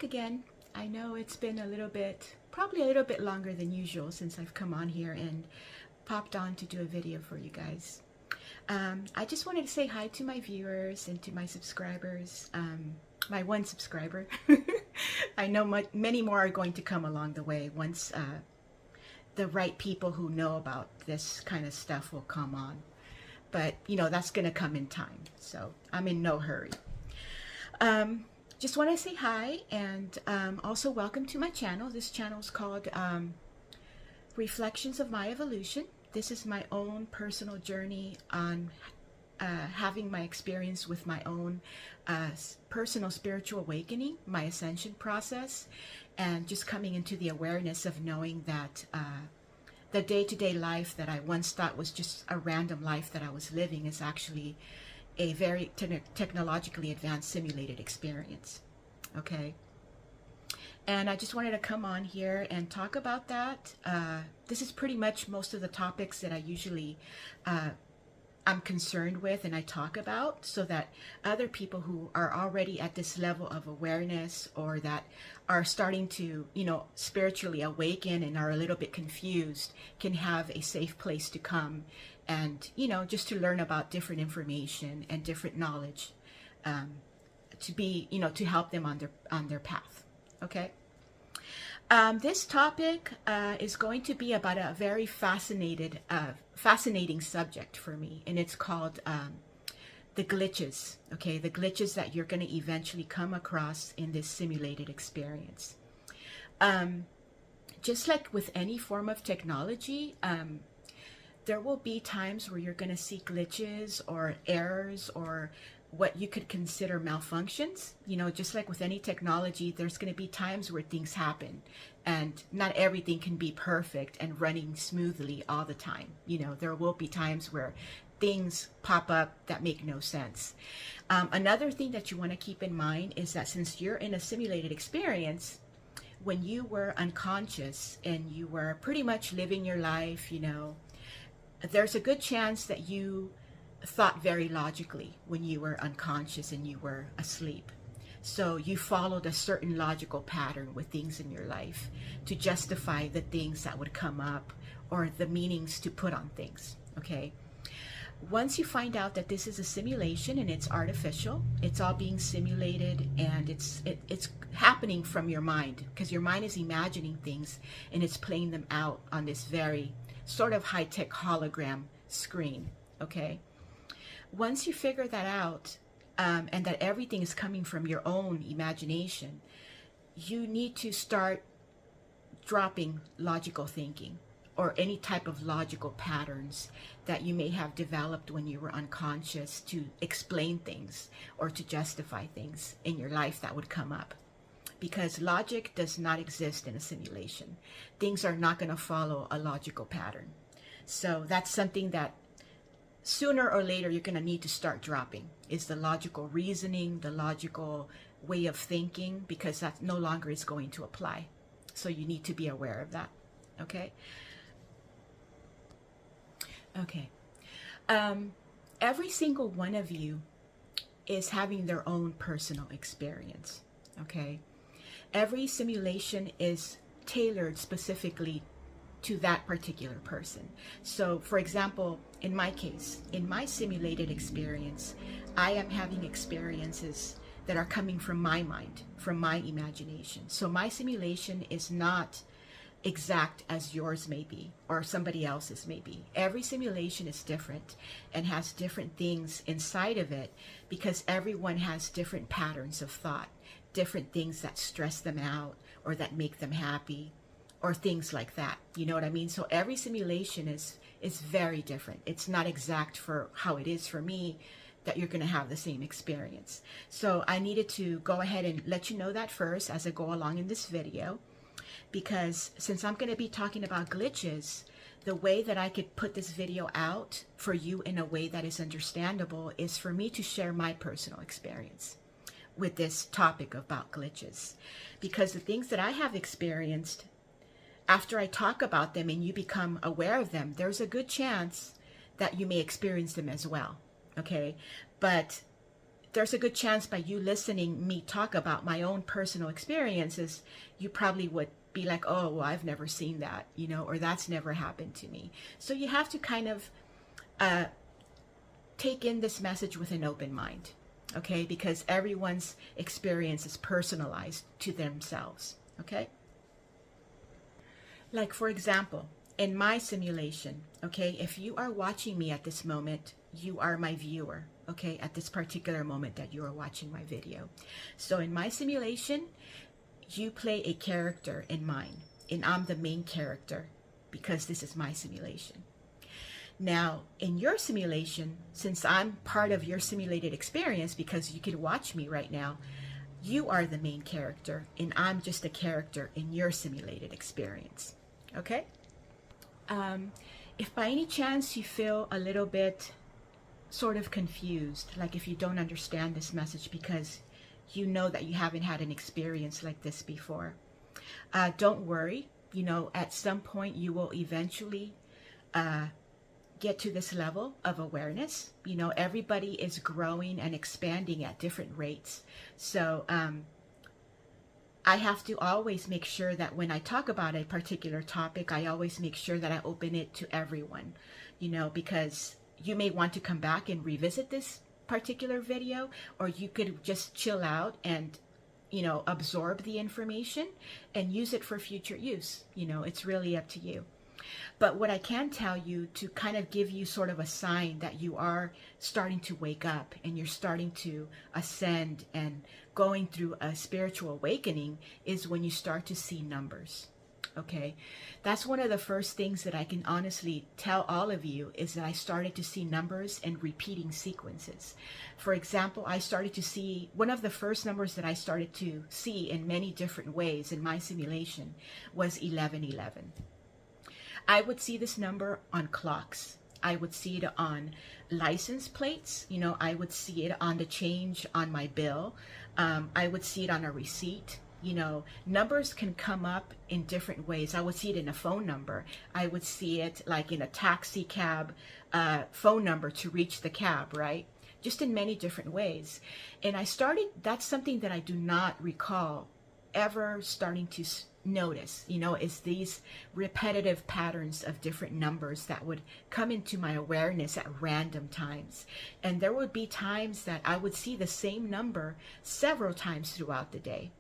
back again. I know it's been probably a little bit longer than usual since I've come on here and popped on to do a video for you guys. I just wanted to say hi to my viewers and to my subscribers, my one subscriber. I know many more are going to come along the way once the right people who know about this kind of stuff will come on. But, you know, that's going to come in time. So I'm in no hurry. Just want to say hi and also welcome to my channel. This channel is called Reflections of My Evolution. This is my own personal journey on having my experience with my own personal spiritual awakening, my ascension process, and just coming into the awareness of knowing that the day-to-day life that I once thought was just a random life that I was living is actually a very technologically advanced simulated experience. Okay. And I just wanted to come on here and talk about that. This is pretty much most of the topics that I usually I'm concerned with and I talk about, so that other people who are already at this level of awareness or that are starting to, you know, spiritually awaken and are a little bit confused can have a safe place to come and, you know, just to learn about different information and different knowledge to be, you know, to help them on their path. Okay. This topic is going to be about a very fascinating subject for me, and it's called the glitches. Okay, the glitches that you're going to eventually come across in this simulated experience. Just like with any form of technology, there will be times where you're going to see glitches or errors or what you could consider malfunctions. You know, just like with any technology, there's going to be times where things happen and not everything can be perfect and running smoothly all the time. You know, there will be times where things pop up that make no sense. Another thing that you want to keep in mind is that since you're in a simulated experience, when you were unconscious and you were pretty much living your life, you know, there's a good chance that you thought very logically when you were unconscious and you were asleep. So you followed a certain logical pattern with things in your life to justify the things that would come up or the meanings to put on things. Okay. Once you find out that this is a simulation and it's artificial, it's all being simulated and it's happening from your mind, because your mind is imagining things and it's playing them out on this very sort of high-tech hologram screen. Okay. Once you figure that out, and that everything is coming from your own imagination, you need to start dropping logical thinking or any type of logical patterns that you may have developed when you were unconscious to explain things or to justify things in your life that would come up. Because logic does not exist in a simulation. Things are not going to follow a logical pattern. So that's something that sooner or later you're going to need to start dropping, is the logical reasoning, the logical way of thinking, because that no longer is going to apply. So you need to be aware of that. Okay. Okay. Every single one of you is having their own personal experience. Okay. Every simulation is tailored specifically to that particular person. So for example, in my case, in my simulated experience, I am having experiences that are coming from my mind, from my imagination. So my simulation is not exact as yours may be or somebody else's may be. Every simulation is different and has different things inside of it, because everyone has different patterns of thought, different things that stress them out or that make them happy, or things like that. You know what I mean? So every simulation is very different. It's not exact for how it is for me that you're going to have the same experience. So I needed to go ahead and let you know that first as I go along in this video, because since I'm going to be talking about glitches, the way that I could put this video out for you in a way that is understandable is for me to share my personal experience with this topic about glitches. Because the things that I have experienced, after I talk about them and you become aware of them, there's a good chance that you may experience them as well. Okay. But there's a good chance by you listening me talk about my own personal experiences, you probably would be like, oh, well, I've never seen that, you know, or that's never happened to me. So you have to kind of take in this message with an open mind, okay? Because everyone's experience is personalized to themselves, okay? Like, for example, in my simulation, okay, if you are watching me at this moment, you are my viewer, okay, at this particular moment that you are watching my video. So in my simulation, you play a character in mine, and I'm the main character because this is my simulation. Now, in your simulation, since I'm part of your simulated experience because you can watch me right now, you are the main character, and I'm just a character in your simulated experience, okay? If by any chance you feel a little bit sort of confused, like if you don't understand this message because you know that you haven't had an experience like this before, don't worry. You know, at some point you will eventually get to this level of awareness. You know, everybody is growing and expanding at different rates. So I have to always make sure that when I talk about a particular topic, I always make sure that I open it to everyone, you know, because you may want to come back and revisit this particular video, or you could just chill out and, you know, absorb the information and use it for future use. You know, it's really up to you. But what I can tell you to kind of give you sort of a sign that you are starting to wake up and you're starting to ascend and going through a spiritual awakening is when you start to see numbers. Okay, that's one of the first things that I can honestly tell all of you is that I started to see numbers and repeating sequences. For example, I started to see one of the first numbers that I started to see in many different ways in my simulation was 1111. I would see this number on clocks. I would see it on license plates. You know, I would see it on the change on my bill. I would see it on a receipt. You know, numbers can come up in different ways. I would see it in a phone number. I would see it like in a taxi cab phone number to reach the cab, right? Just in many different ways. And I started, that's something that I do not recall ever starting to notice, you know, is these repetitive patterns of different numbers that would come into my awareness at random times. And there would be times that I would see the same number several times throughout the day.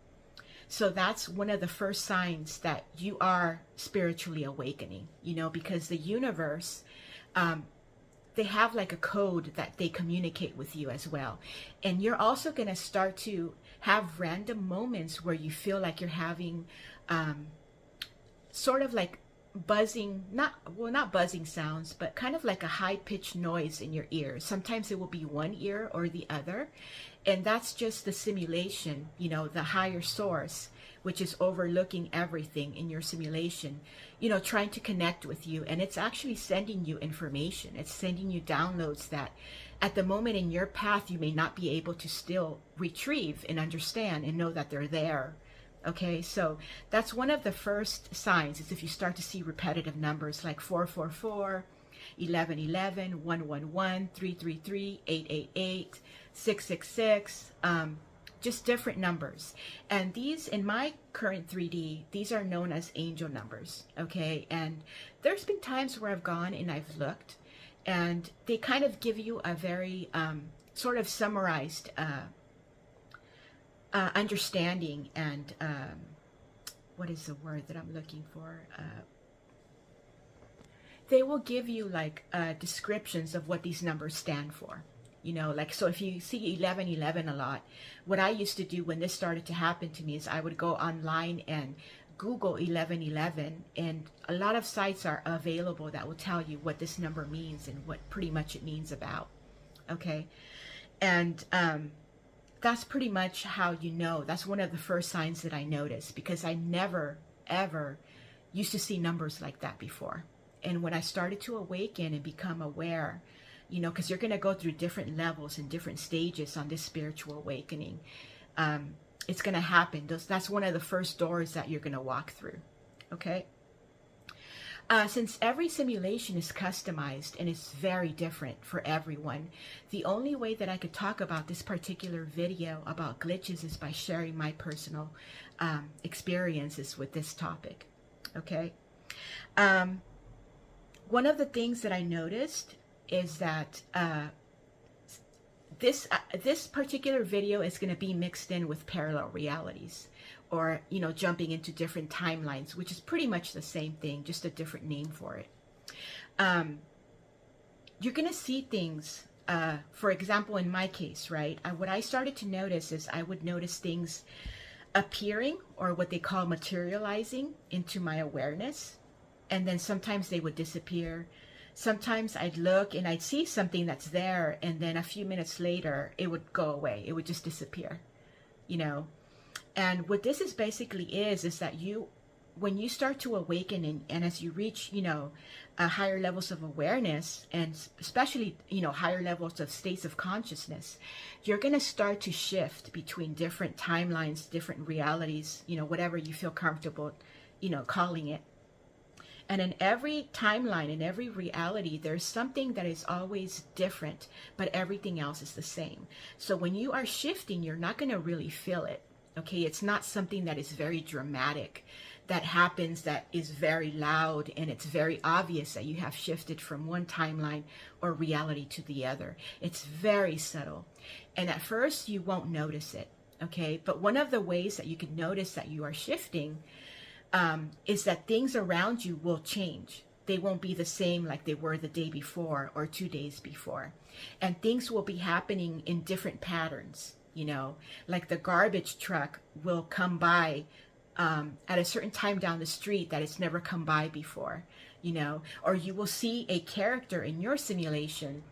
So that's one of the first signs that you are spiritually awakening, you know, because the universe, they have like a code that they communicate with you as well. And you're also going to start to have random moments where you feel like you're having sort of like buzzing, not buzzing sounds, but kind of like a high-pitched noise in your ears. Sometimes it will be one ear or the other. And that's just the simulation, you know, the higher source, which is overlooking everything in your simulation, you know, trying to connect with you. And it's actually sending you information. It's sending you downloads that at the moment in your path, you may not be able to still retrieve and understand and know that they're there. Okay, so that's one of the first signs is if you start to see repetitive numbers like 444, 1111, 111, 333, 888, 666, just different numbers. And these, in my current 3D, these are known as angel numbers, okay? And there's been times where I've gone and I've looked, and they kind of give you a very sort of summarized understanding and what is the word that I'm looking for? They will give you like descriptions of what these numbers stand for. You know, like, so if you see 1111 a lot, what I used to do when this started to happen to me is I would go online and Google 1111, and a lot of sites are available that will tell you what this number means and what pretty much it means about. Okay, and that's pretty much how you know. That's one of the first signs that I noticed, because I never ever used to see numbers like that before. And when I started to awaken and become aware, you know, because you're going to go through different levels and different stages on this spiritual awakening. It's going to happen. That's one of the first doors that you're going to walk through. Okay. Since every simulation is customized and it's very different for everyone, the only way that I could talk about this particular video about glitches is by sharing my personal experiences with this topic. Okay. One of the things that I noticed is that this particular video is going to be mixed in with parallel realities, or jumping into different timelines, which is pretty much the same thing, just a different name for it. You're going to see things, for example, in my case, right? What I started to notice is I would notice things appearing, or what they call materializing, into my awareness, and then sometimes they would disappear. Sometimes I'd look and I'd see something that's there, and then a few minutes later it would go away. It would just disappear, And what this is basically is that when you start to awaken, and as you reach, higher levels of awareness, and especially, higher levels of states of consciousness, you're going to start to shift between different timelines, different realities, whatever you feel comfortable, calling it. And in every timeline, in every reality, there's something that is always different, but everything else is the same. So when you are shifting, you're not going to really feel it. Okay, it's not something that is very dramatic, that happens, that is very loud, and it's very obvious that you have shifted from one timeline or reality to the other. It's very subtle. And at first, you won't notice it. Okay, but one of the ways that you can notice that you are shifting is that things around you will change. They won't be the same like they were the day before or 2 days before. And things will be happening in different patterns, like the garbage truck will come by at a certain time down the street that it's never come by before, or you will see a character in your simulation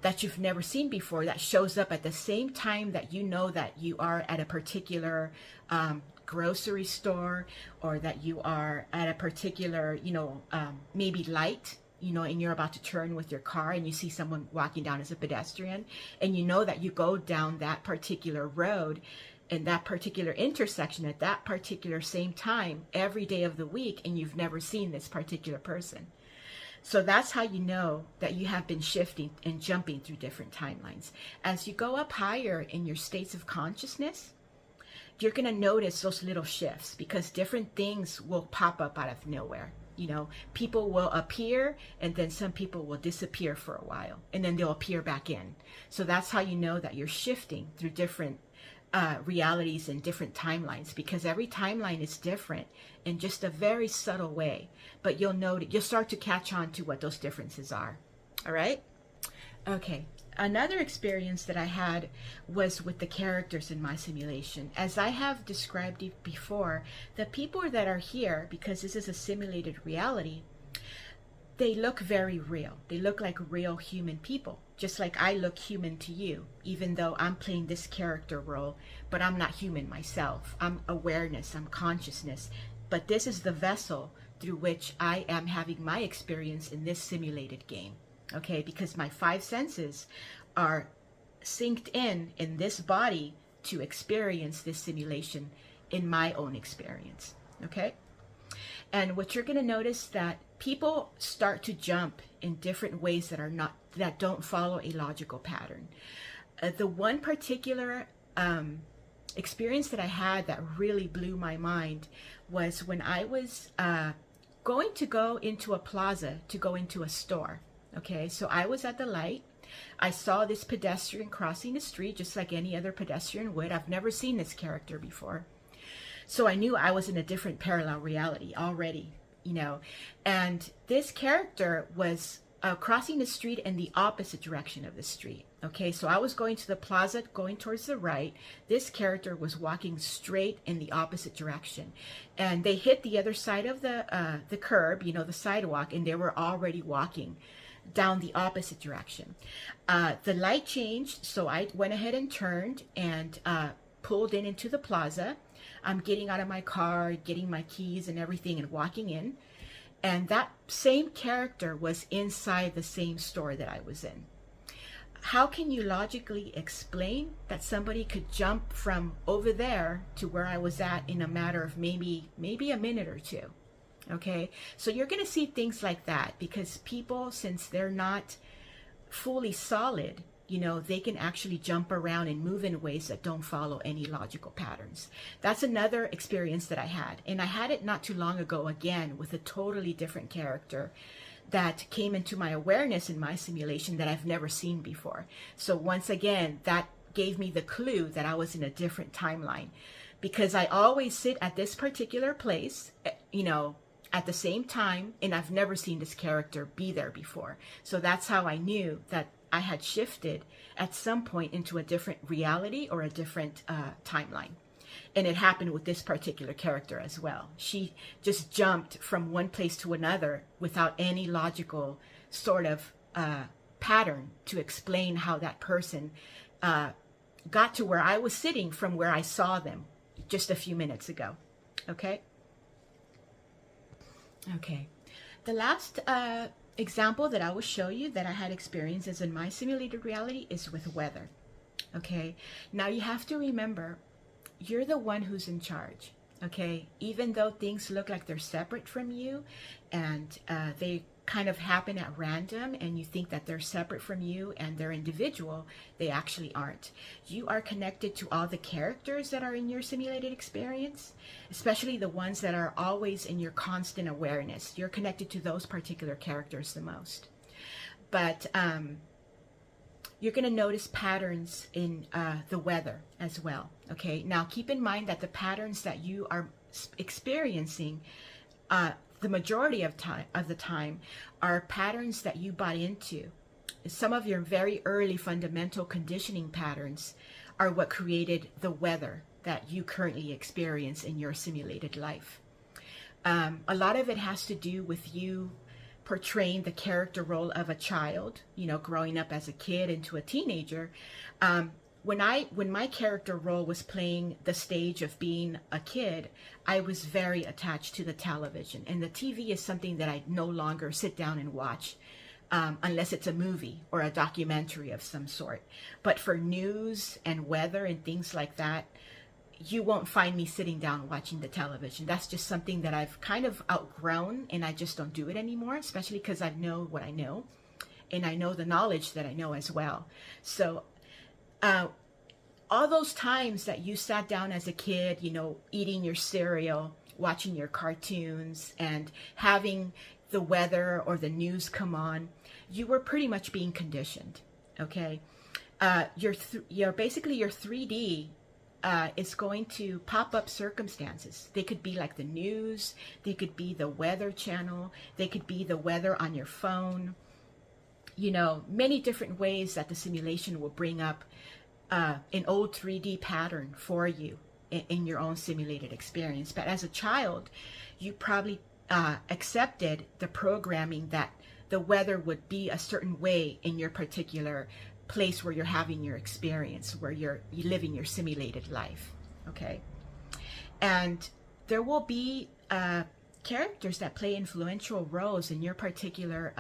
that you've never seen before that shows up at the same time that that you are at a particular grocery store, or that you are at a particular, maybe light, and you're about to turn with your car and you see someone walking down as a pedestrian, and that you go down that particular road in that particular intersection at that particular same time every day of the week, and you've never seen this particular person. So that's how you know that you have been shifting and jumping through different timelines. As you go up higher in your states of consciousness, you're going to notice those little shifts, because different things will pop up out of nowhere. People will appear, and then some people will disappear for a while, and then they'll appear back in. So that's how you know that you're shifting through different realities and different timelines, because every timeline is different in just a very subtle way. But you'll start to catch on to what those differences are. All right? Okay. Another experience that I had was with the characters in my simulation. As I have described it before, the people that are here, because this is a simulated reality, they look very real. They look like real human people, just like I look human to you, even though I'm playing this character role, but I'm not human myself. I'm awareness, I'm consciousness, but this is the vessel through which I am having my experience in this simulated game. Okay, because my 5 senses are synced in this body to experience this simulation in my own experience. Okay, and what you're going to notice that people start to jump in different ways that don't follow a logical pattern. The one particular experience that I had that really blew my mind was when I was going to go into a plaza to go into a store. Okay, so I was at the light. I saw this pedestrian crossing the street just like any other pedestrian would. I've never seen this character before. So I knew I was in a different parallel reality already, And this character was crossing the street in the opposite direction of the street. Okay, so I was going to the plaza, going towards the right. This character was walking straight in the opposite direction. And they hit the other side of the curb, the sidewalk, and they were already walking down the opposite direction. The light changed, so I went ahead and turned and pulled into the plaza. I'm getting out of my car, getting my keys and everything, and walking in. And that same character was inside the same store that I was in. How can you logically explain that somebody could jump from over there to where I was at in a matter of maybe a minute or two? Okay, so you're going to see things like that because people, since they're not fully solid, they can actually jump around and move in ways that don't follow any logical patterns. That's another experience that I had. And I had it not too long ago again with a totally different character that came into my awareness in my simulation that I've never seen before. So once again, that gave me the clue that I was in a different timeline, because I always sit at this particular place, at the same time, and I've never seen this character be there before. So that's how I knew that I had shifted at some point into a different reality or a different timeline. And it happened with this particular character as well. She just jumped from one place to another without any logical sort of pattern to explain how that person got to where I was sitting from where I saw them just a few minutes ago. Okay? Okay. The last example that I will show you that I had experiences in my simulated reality is with weather. Okay? Now you have to remember, you're the one who's in charge. Okay? Even though things look like they're separate from you and they kind of happen at random and you think that they're separate from you and they're individual, they actually aren't. You are connected to all the characters that are in your simulated experience, especially the ones that are always in your constant awareness. You're connected to those particular characters the most. But you're going to notice patterns in the weather as well. Okay, now keep in mind that the patterns that you are experiencing the majority of the time are patterns that you bought into. Some of your very early fundamental conditioning patterns are what created the weather that you currently experience in your simulated life. A lot of it has to do with you portraying the character role of a child, growing up as a kid into a teenager. When my character role was playing the stage of being a kid, I was very attached to the television. And the TV is something that I no longer sit down and watch unless it's a movie or a documentary of some sort. But for news and weather and things like that, you won't find me sitting down watching the television. That's just something that I've kind of outgrown, and I just don't do it anymore, especially because I know what I know, and I know the knowledge that I know as well. So all those times that you sat down as a kid, eating your cereal, watching your cartoons, and having the weather or the news come on, you were pretty much being conditioned. Okay, basically your 3D is going to pop up circumstances. They could be like the news, they could be the weather channel, they could be the weather on your phone. Many different ways that the simulation will bring up an old 3D pattern for you in your own simulated experience. But as a child, you probably accepted the programming that the weather would be a certain way in your particular place where you're having your experience, where you're living your simulated life. Okay, and there will be characters that play influential roles in your particular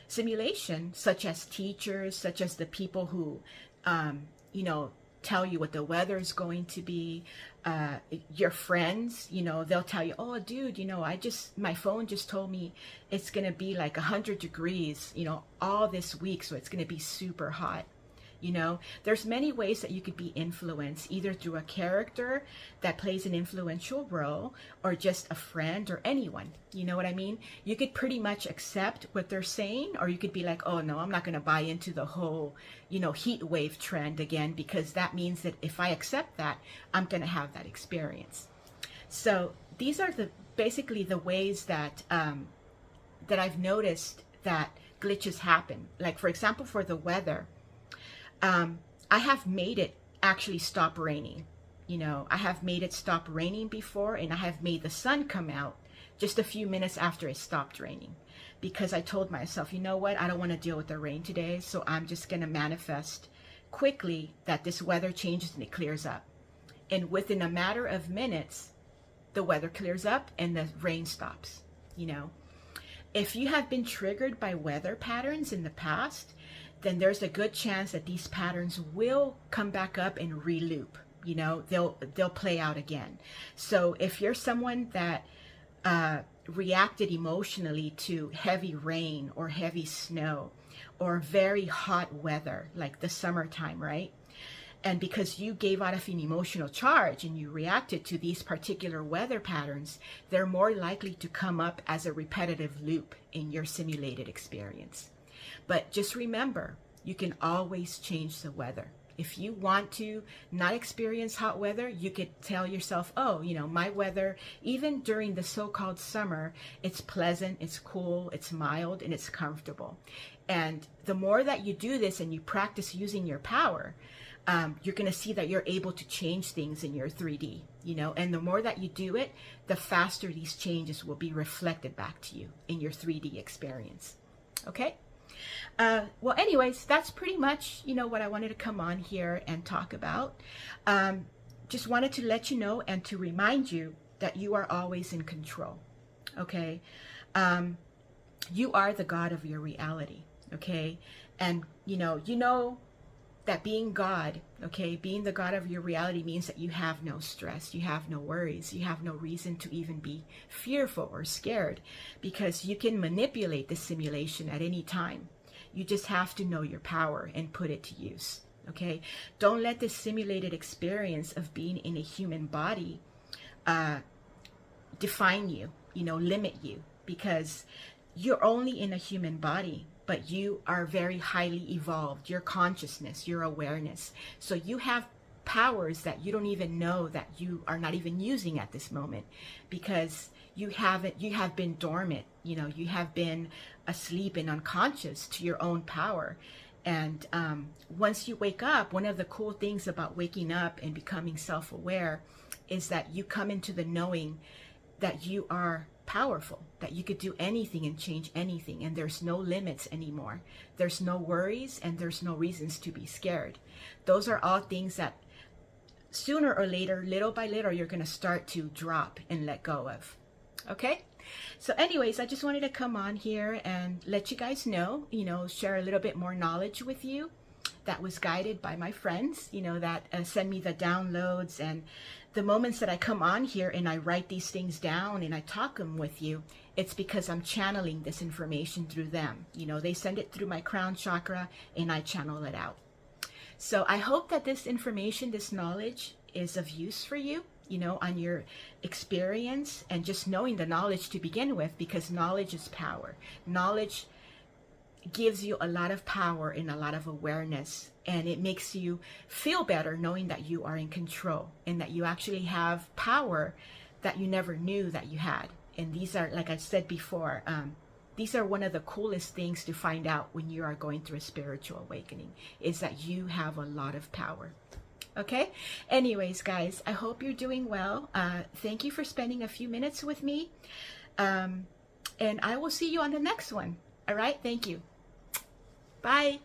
simulation, such as teachers, such as the people who tell you what the weather is going to be. Your friends, they'll tell you, oh dude, my phone just told me it's going to be like 100 degrees, all this week. So it's going to be super hot. There's many ways that you could be influenced, either through a character that plays an influential role or just a friend or anyone. You know what I mean? You could pretty much accept what they're saying, or you could be like, oh no, I'm not going to buy into the whole, heat wave trend again, because that means that if I accept that, I'm going to have that experience. So these are basically the ways that that I've noticed that glitches happen. Like, for example, for the weather, I have made it actually stop raining. I have made it stop raining before, and I have made the sun come out just a few minutes after it stopped raining, because I told myself, you know what, I don't want to deal with the rain today, so I'm just going to manifest quickly that this weather changes and it clears up. And within a matter of minutes, the weather clears up and the rain stops. If you have been triggered by weather patterns in the past, then there's a good chance that these patterns will come back up and re-loop. They'll play out again. So if you're someone that reacted emotionally to heavy rain or heavy snow or very hot weather, like the summertime, right? And because you gave out of an emotional charge and you reacted to these particular weather patterns, they're more likely to come up as a repetitive loop in your simulated experience. But just remember, you can always change the weather. If you want to not experience hot weather, you could tell yourself, oh, you know, my weather, even during the so-called summer, it's pleasant, it's cool, it's mild, and it's comfortable. And the more that you do this and you practice using your power, you're going to see that you're able to change things in your 3D, you know, and the more that you do it, the faster these changes will be reflected back to you in your 3D experience. Okay? Well, anyways, that's pretty much, you know, what I wanted to come on here and talk about. Just wanted to let you know and to remind you that you are always in control. Okay? You are the God of your reality. Okay? And, you know that being God, okay, being the God of your reality means that you have no stress, you have no worries, you have no reason to even be fearful or scared, because you can manipulate the simulation at any time. You just have to know your power and put it to use, okay? Don't let the simulated experience of being in a human body define you, you know, limit you, because you're only in a human body, but you are very highly evolved, your consciousness, your awareness. So you have powers that you don't even know that you are not even using at this moment, because you have been dormant, you know, you have been asleep and unconscious to your own power. And once you wake up, one of the cool things about waking up and becoming self-aware is that you come into the knowing that you are powerful, that you could do anything and change anything, and there's no limits anymore. There's no worries and there's no reasons to be scared. Those are all things that sooner or later, little by little, you're going to start to drop and let go of. Okay? So anyways, I just wanted to come on here and let you guys know, you know, share a little bit more knowledge with you that was guided by my friends, you know, that send me the downloads, and the moments that I come on here and I write these things down and I talk them with you, it's because I'm channeling this information through them. You know, they send it through my crown chakra and I channel it out. So I hope that this information, this knowledge is of use for you, you know, on your experience, and just knowing the knowledge to begin with, because knowledge is power. Knowledge gives you a lot of power and a lot of awareness, and it makes you feel better knowing that you are in control and that you actually have power that you never knew that you had. And these are, like I said before, these are one of the coolest things to find out when you are going through a spiritual awakening, is that you have a lot of power. Okay? Anyways, guys, I hope you're doing well. Thank you for spending a few minutes with me. And I will see you on the next one. All right? Thank you. Bye.